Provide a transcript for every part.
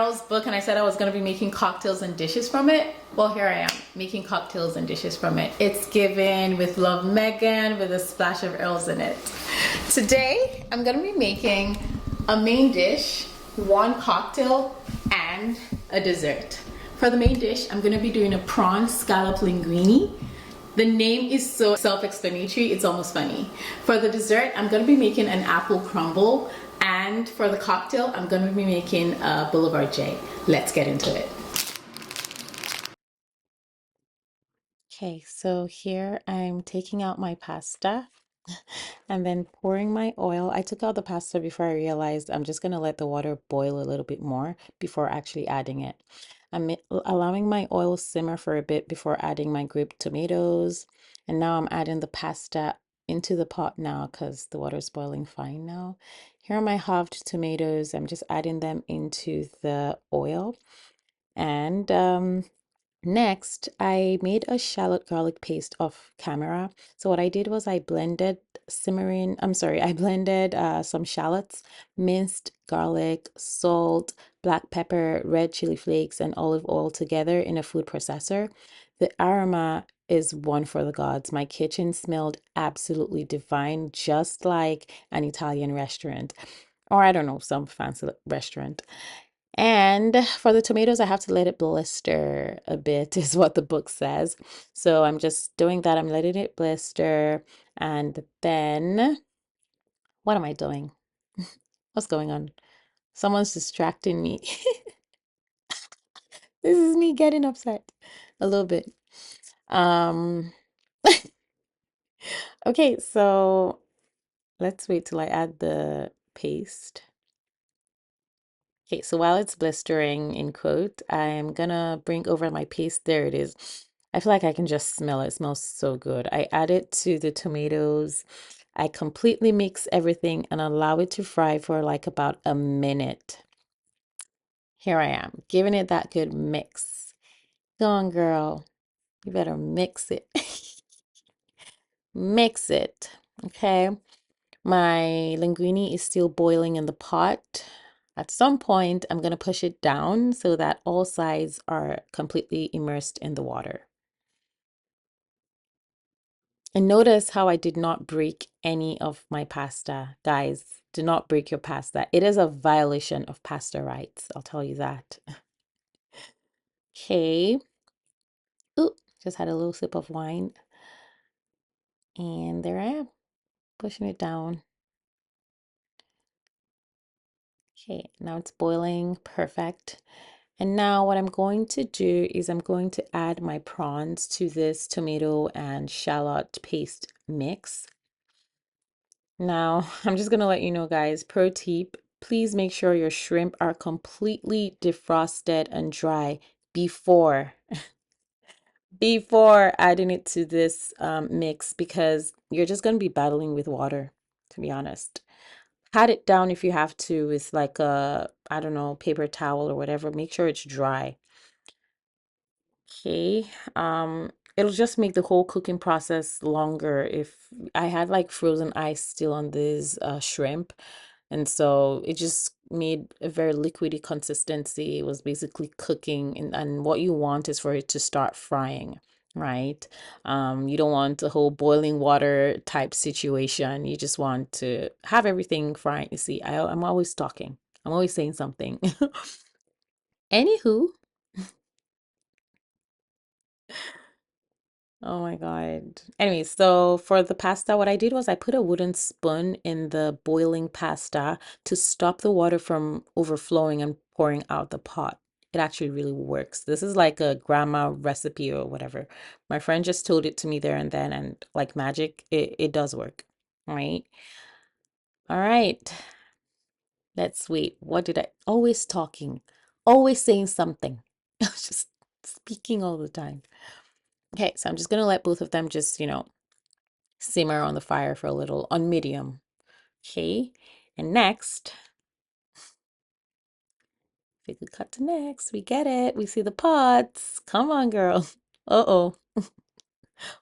Meryl's book and I said I was going to be making cocktails and dishes from it. Well, here I am making cocktails and dishes from it. It's given with Love Megan with a splash of Earls in it. Today, I'm going to be making a main dish, one cocktail, and a dessert. For the main dish, I'm going to be doing a prawn-scallop linguine. The name is so self-explanatory, it's almost funny. For the dessert, I'm going to be making an apple crumble. And for the cocktail, I'm going to be making a Boulevardier. Let's get into it. Okay, so here I'm taking out my pasta and then pouring my oil. I took out the pasta before I realized I'm just going to let the water boil a little bit more before actually adding it. I'm allowing my oil simmer for a bit before adding my grape tomatoes. And now I'm adding the pasta into the pot now because the water is boiling fine now. Here are my halved tomatoes. I'm just adding them into the oil. And next, I made a shallot garlic paste off camera. So what I did was I blended I blended some shallots, minced garlic, salt, black pepper, red chili flakes, and olive oil together in a food processor. The aroma is one for the gods. My kitchen smelled absolutely divine, just like an Italian restaurant, or I don't know, some fancy restaurant. And for the tomatoes, I have to let it blister a bit, is what the book says. So I'm just doing that. I'm letting it blister. And then, what am I doing? What's going on? Someone's distracting me. This is me getting upset a little bit. Um, okay, so let's wait till I add the paste. Okay, so while it's blistering in quote, I'm gonna bring over my paste. There it is. I feel like I can just smell it. It smells so good. I add it to the tomatoes. I completely mix everything and allow it to fry for like about a minute. Here I am, giving it that good mix. Go on, girl. You better mix it. Mix it. Okay. My linguine is still boiling in the pot. At some point, I'm going to push it down so that all sides are completely immersed in the water. And notice how I did not break any of my pasta. Guys, do not break your pasta. It is a violation of pasta rights. I'll tell you that. Okay. Ooh, just had a little sip of wine. And there I am, pushing it down. Okay, now it's boiling. Perfect. And now what I'm going to do is I'm going to add my prawns to this tomato and shallot paste mix. Now, I'm just going to let you know, guys, pro tip, please make sure your shrimp are completely defrosted and dry before adding it to this mix, because you're just going to be battling with water, to be honest. Pat it down if you have to with like a, I don't know, paper towel or whatever. Make sure it's dry. Okay, it'll just make the whole cooking process longer. If I had like frozen ice still on this shrimp, and so it just made a very liquidy consistency. It was basically cooking, and what you want is for it to start frying, right? You don't want a whole boiling water type situation. You just want to have everything frying. You see, I'm always talking. I'm always saying something. Anywho. Oh my God. Anyway, so for the pasta, what I did was I put a wooden spoon in the boiling pasta to stop the water from overflowing and pouring out the pot. It actually really works. This is like a grandma recipe or whatever. My friend just told it to me there and then, and like magic, it does work. All right. All right. Let's wait. What did I always talking? Always saying something. I was just speaking all the time. Okay, so I'm just gonna let both of them just, simmer on the fire for a little on medium. Okay, and next, if we could cut to next, we get it. We see the pots. Come on, girl. Uh-oh.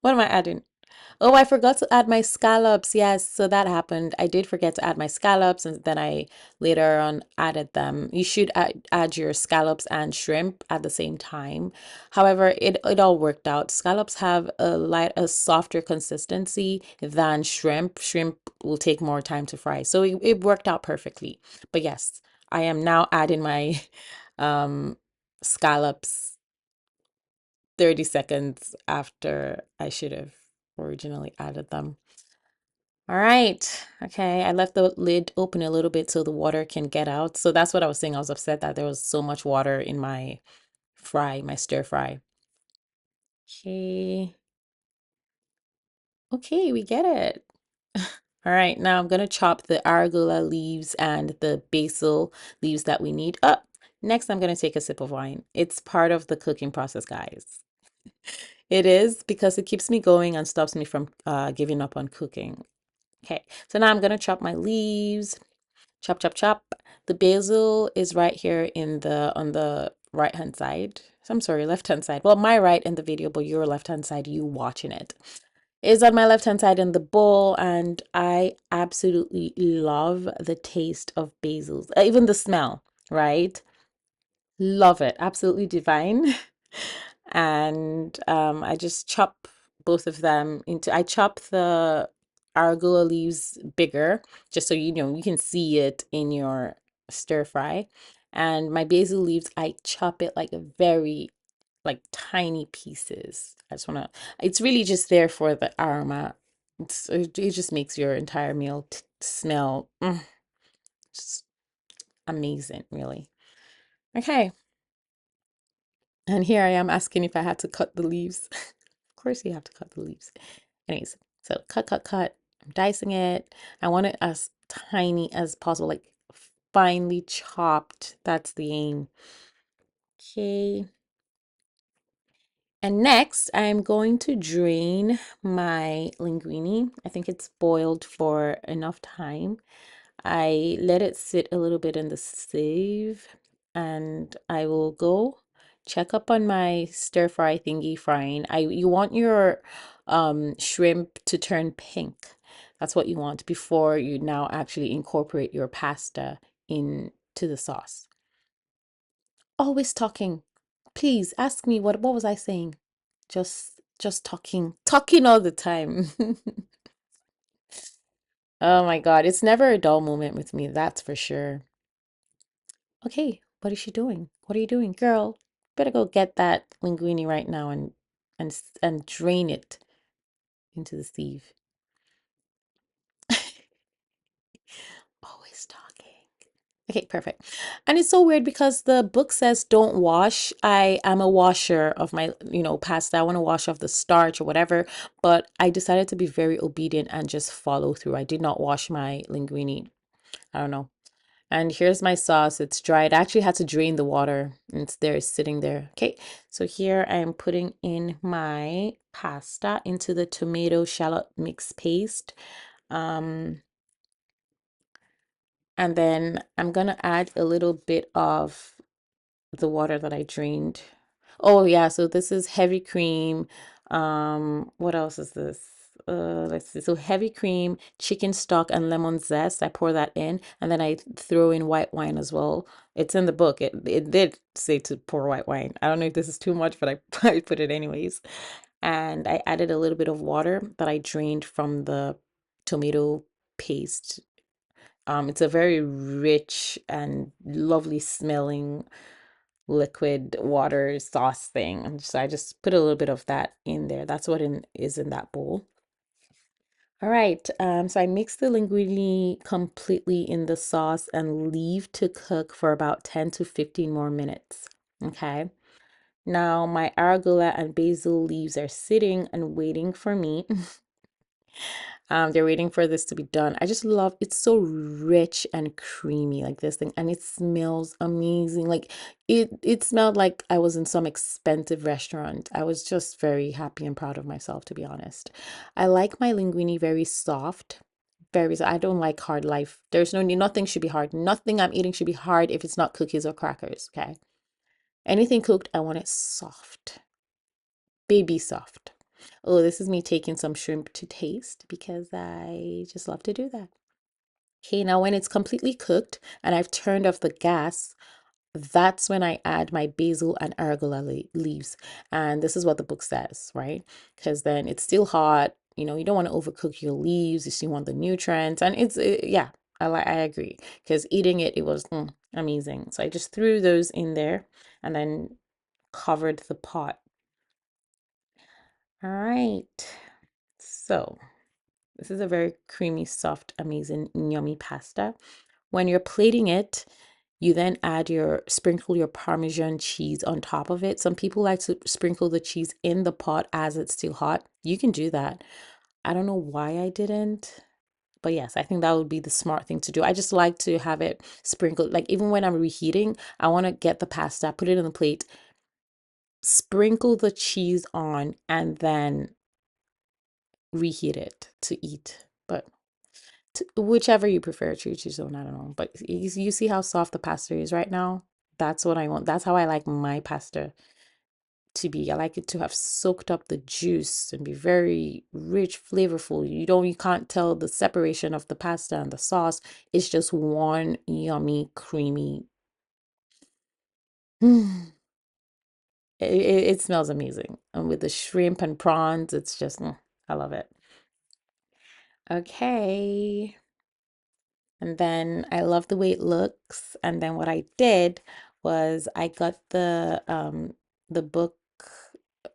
What am I adding? Oh, I forgot to add my scallops. Yes, so that happened. I did forget to add my scallops, and then I later on added them. You should add your scallops and shrimp at the same time. However, it all worked out. Scallops have a softer consistency than shrimp. Shrimp will take more time to fry. So it worked out perfectly. But yes, I am now adding my um scallops 30 seconds after I should have originally added them. All right. Okay. I left the lid open a little bit so the water can get out. So that's what I was saying. I was upset that there was so much water in my my stir fry. Okay. Okay, we get it. All right. Now I'm going to chop the arugula leaves and the basil leaves that we need up. Next, I'm going to take a sip of wine. It's part of the cooking process, guys. It is because it keeps me going and stops me from giving up on cooking. Okay, so now I'm gonna chop my leaves. Chop, chop, chop. The basil is right here in the on the right hand side. So I'm sorry, left hand side. Well, my right in the video, but your left hand side, you watching it, is on my left hand side in the bowl, and I absolutely love the taste of basils, even the smell, right? Love it, absolutely divine. And I just chop both of them into, I chop the arugula leaves bigger, just so you know you can see it in your stir fry. And my basil leaves, I chop it like a very like tiny pieces. I just want to, it's really just there for the aroma. It just makes your entire meal smell just amazing, really. Okay. And here I am asking if I had to cut the leaves. Of course you have to cut the leaves. Anyways, so cut, cut, cut. I'm dicing it. I want it as tiny as possible, like finely chopped. That's the aim. Okay. And next, I'm going to drain my linguine. I think it's boiled for enough time. I let it sit a little bit in the sieve, and I will go check up on my stir fry thingy frying. You want your shrimp to turn pink. That's what you want before you now actually incorporate your pasta into the sauce. Always talking. Please ask me what was I saying? Just talking. Talking all the time. Oh my God, it's never a dull moment with me, that's for sure. Okay, what is she doing? What are you doing, girl? Better go get that linguine right now and drain it into the sieve. Always talking. Okay, perfect. And it's so weird because the book says don't wash. I am a washer of my, pasta. I want to wash off the starch or whatever, but I decided to be very obedient and just follow through. I did not wash my linguine. I don't know. And here's my sauce. It's dried. I actually had to drain the water. It's there, sitting there. Okay, so here I am putting in my pasta into the tomato shallot mix paste. Um, and then I'm gonna add a little bit of the water that I drained. Oh yeah, so this is heavy cream. What else is this? Let's see. So heavy cream, chicken stock, and lemon zest. I pour that in, and then I throw in white wine as well. It's in the book. It did say to pour white wine. I don't know if this is too much, but I put it anyways. And I added a little bit of water that I drained from the tomato paste. It's a very rich and lovely smelling liquid water sauce thing. And so I just put a little bit of that in there. That's what is in that bowl. All right, so I mix the linguine completely in the sauce and leave to cook for about 10 to 15 more minutes. Okay. Now my arugula and basil leaves are sitting and waiting for me. They're waiting for this to be done. I just love it's so rich and creamy like this thing, and it smells amazing. Like it smelled like I was in some expensive restaurant. I was just very happy and proud of myself, to be honest. I like my linguine very soft. I don't like hard life. There's no need, nothing should be hard. Nothing I'm eating should be hard if it's not cookies or crackers, okay? Anything cooked, I want it soft. Baby soft. Oh, this is me taking some shrimp to taste because I just love to do that. Okay, now when it's completely cooked and I've turned off the gas, that's when I add my basil and arugula leaves. And this is what the book says, right? Because then it's still hot. You know, you don't want to overcook your leaves. You still want the nutrients. And yeah, I agree. Because eating it, it was amazing. So I just threw those in there and then covered the pot. All right. So this is a very creamy, soft, amazing, yummy pasta. When you're plating it, you then sprinkle your Parmesan cheese on top of it. Some people like to sprinkle the cheese in the pot as it's still hot. You can do that. I don't know why I didn't, but yes, I think that would be the smart thing to do. I just like to have it sprinkled. Like even when I'm reheating, I want to get the pasta, put it in the plate, sprinkle the cheese on, and then reheat it to eat. But whichever you prefer to choose on, I don't know. But you see how soft the pasta is right now? That's what I want. That's how I like my pasta to be. I like it to have soaked up the juice and be very rich, flavorful. You can't tell the separation of the pasta and the sauce. It's just one yummy, creamy. It smells amazing. And with the shrimp and prawns, it's just, I love it. Okay. And then I love the way it looks. And then what I did was I got the book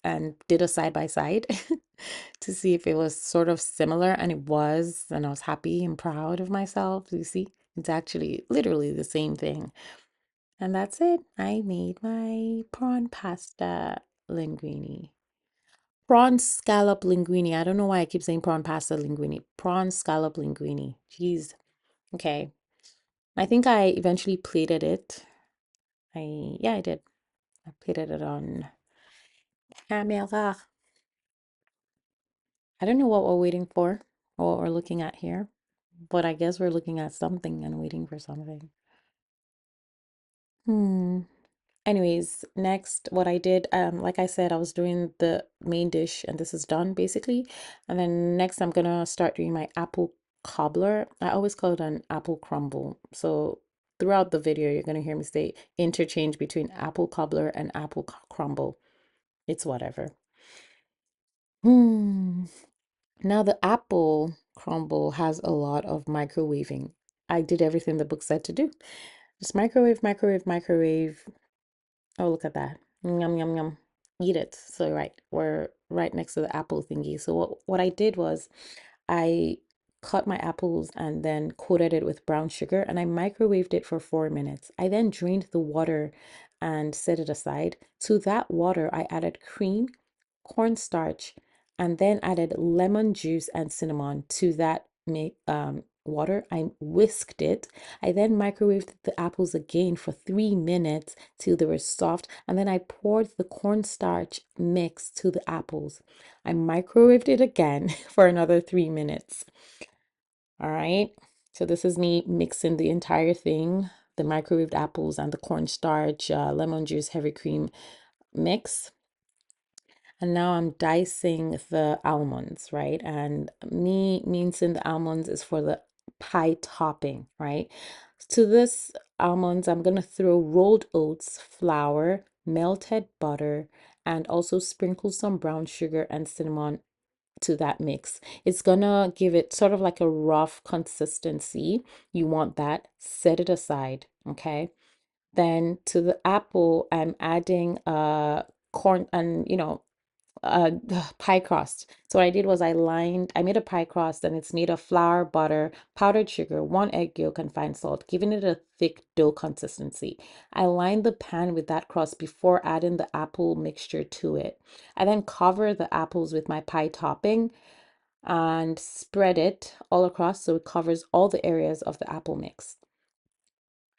and did a side by side to see if it was sort of similar, and it was, and I was happy and proud of myself. You see, it's actually literally the same thing. And that's it. I made my prawn pasta linguine. Prawn scallop linguine. I don't know why I keep saying prawn pasta linguine. Prawn scallop linguine. Jeez. Okay. I think I eventually plated it. Yeah, I did. I plated it on camera. I don't know what we're waiting for or what we're looking at here, but I guess we're looking at something and waiting for something. Hmm. Anyways, next, what I did, like I said, I was doing the main dish and this is done basically. And then next I'm gonna start doing my apple cobbler. I always call it an apple crumble. So throughout the video, you're gonna hear me say interchange between apple cobbler and apple crumble. It's whatever. Hmm. Now the apple crumble has a lot of microwaving. I did everything the book said to do. Just microwave, microwave, microwave. Oh, look at that. Yum, yum, yum. Eat it. So, right, we're right next to the apple thingy. So, what I did was I cut my apples and then coated it with brown sugar and I microwaved it for 4 minutes. I then drained the water and set it aside. To that water, I added cream, cornstarch, and then added lemon juice and cinnamon to that water. I whisked it. I then microwaved the apples again for 3 minutes till they were soft, and then I poured the cornstarch mix to the apples. I microwaved it again for another 3 minutes. All right. So this is me mixing the entire thing, the microwaved apples and the cornstarch, lemon juice, heavy cream mix. And now I'm dicing the almonds, right? And me mincing the almonds is for the pie topping, right? To this almonds, I'm gonna throw rolled oats, flour, melted butter, and also sprinkle some brown sugar and cinnamon to that mix. It's gonna give it sort of like a rough consistency. You want that, set it aside, okay? Then to the apple, I'm adding corn and uh pie crust. So what I did was I made a pie crust and it's made of flour, butter, powdered sugar, one egg yolk, and fine salt, giving it a thick dough consistency. I lined the pan with that crust before adding the apple mixture to it. I then cover the apples with my pie topping and spread it all across so it covers all the areas of the apple mix.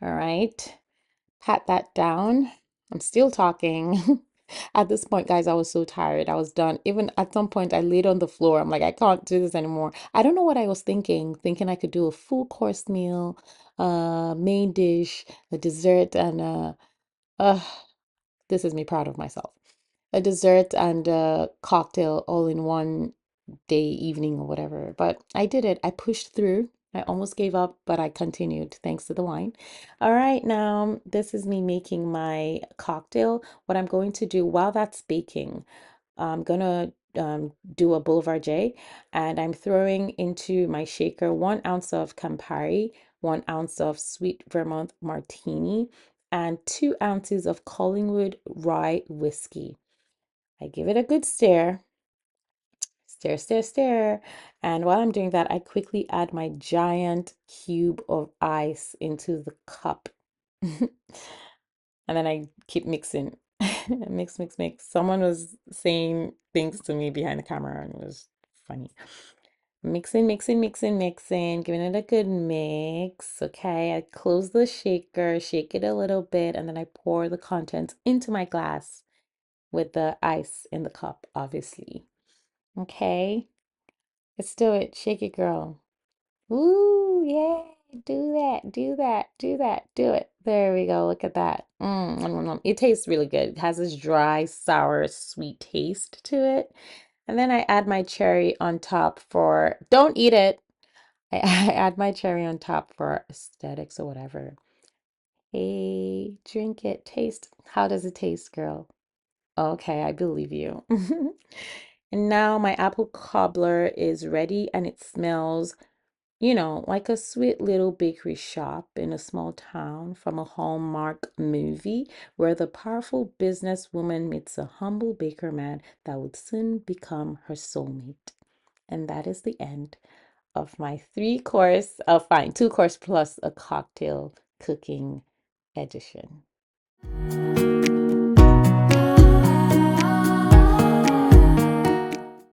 All right, pat that down. I'm still talking. At this point, guys, I was so tired. I was done. Even at some point, I laid on the floor. I'm like, I can't do this anymore. I don't know what I was thinking I could do a full course meal, main dish, a dessert, and uh this is me proud of myself. a dessert and a cocktail all in one day, evening, or whatever. But I did it. I pushed through. I almost gave up, but I continued thanks to the wine. All right, now this is me making my cocktail. What I'm going to do while that's baking, I'm gonna do a Boulevardier, and I'm throwing into my shaker 1 ounce of Campari, 1 ounce of sweet Vermouth Martini, and 2 ounces of Collingwood rye whiskey. I give it a good stir, stir, stir, stir. And while I'm doing that, I quickly add my giant cube of ice into the cup. And then I keep mixing. Mix, mix, mix. Someone was saying things to me behind the camera and it was funny. Mixing, mixing, mixing, mixing, giving it a good mix. Okay, I close the shaker, shake it a little bit, and then I pour the contents into my glass with the ice in the cup, obviously. Okay, let's do it. Shake it, girl. Ooh, yeah. Do that, do that, do that, do it. There we go. Look at that. Nom, nom, nom. It tastes really good. It has this dry, sour, sweet taste to it. And then I add my cherry on top for, don't eat it. I, I add my cherry on top for aesthetics or whatever. Hey, drink it, taste. How does it taste, girl? Okay, I believe you. And now my apple cobbler is ready and it smells, like a sweet little bakery shop in a small town from a Hallmark movie where the powerful businesswoman meets a humble baker man that would soon become her soulmate. And that is the end of my 3 course, oh, fine, 2 course plus a cocktail cooking edition.